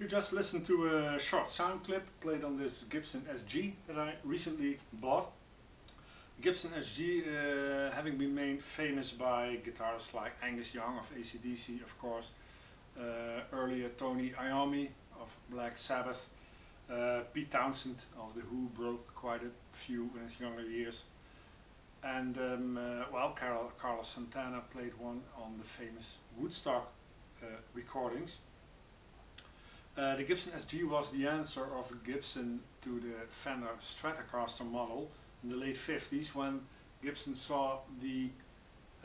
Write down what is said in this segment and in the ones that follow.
You just listened to a short sound clip played on this Gibson SG that I recently bought. Gibson SG having been made famous by guitarists like Angus Young of AC/DC, of course, earlier Tony Iommi of Black Sabbath, Pete Townsend of The Who broke quite a few in his younger years, and well, Carlos Santana played one on the famous Woodstock recordings. The Gibson SG was the answer of Gibson to the Fender Stratocaster model in the late 50s, when Gibson saw the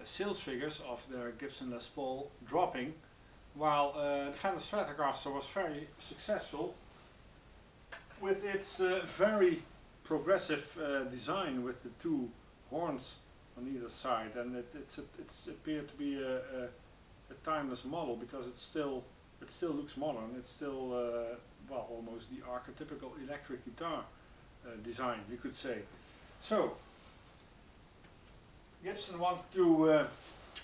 sales figures of their Gibson Les Paul dropping, while the Fender Stratocaster was very successful with its very progressive design with the two horns on either side, and it's appeared to be a timeless model because it still looks modern. It's still well, almost the archetypical electric guitar design, you could say. So Gibson wanted to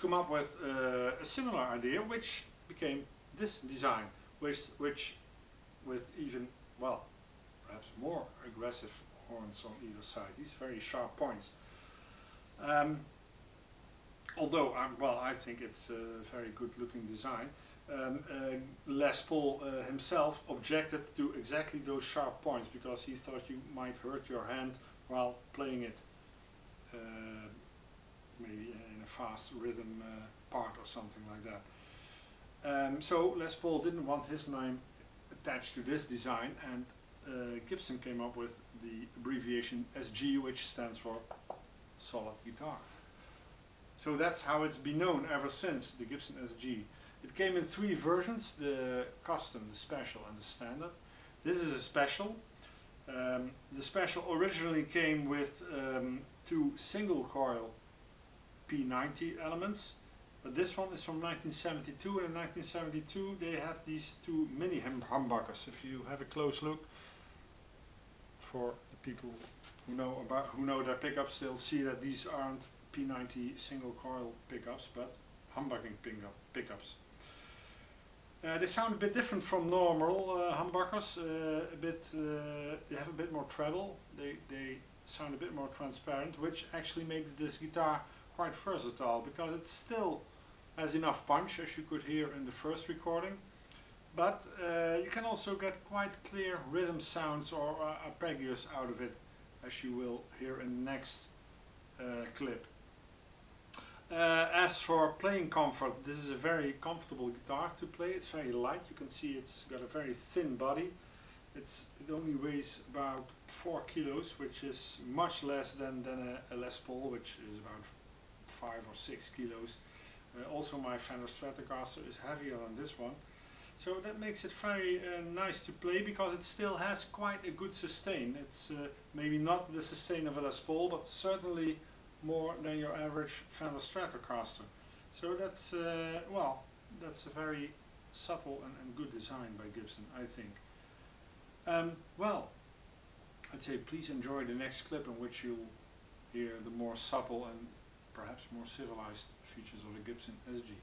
come up with a similar idea, which became this design, which with even, well, perhaps more aggressive horns on either side, these very sharp points. Although well, I think it's a very good looking design. Les Paul himself objected to exactly those sharp points because he thought you might hurt your hand while playing it, maybe in a fast rhythm part or something like that. So Les Paul didn't want his name attached to this design, and Gibson came up with the abbreviation SG, which stands for solid guitar. So that's how it's been known ever since, the Gibson SG. It came in three versions: the custom, the special and the standard. This is a special. The special originally came with two single coil P90 elements, but this one is from 1972, and in 1972 they had these two mini humbuckers. If you have a close look, for the people who know their pickups, they'll see that these aren't P90 single coil pickups, but humbucking pickups. They sound a bit different from normal humbuckers. They have a bit more treble. They sound a bit more transparent, which actually makes this guitar quite versatile because it still has enough punch, as you could hear in the first recording, but you can also get quite clear rhythm sounds or arpeggios out of it, as you will hear in the next clip. As for playing comfort, this is a very comfortable guitar to play. It's very light. You can see it's got a very thin body. It only weighs about 4 kilos, which is much less than a Les Paul, which is about 5 or 6 kilos. Also my Fender Stratocaster is heavier than this one. So that makes it very nice to play because it still has quite a good sustain. It's maybe not the sustain of a Les Paul, but certainly more than your average Fender Stratocaster. So that's well, that's a very subtle and good design by Gibson, I think. Well, I'd say please enjoy the next clip in which you'll hear the more subtle and perhaps more civilized features of the Gibson SG.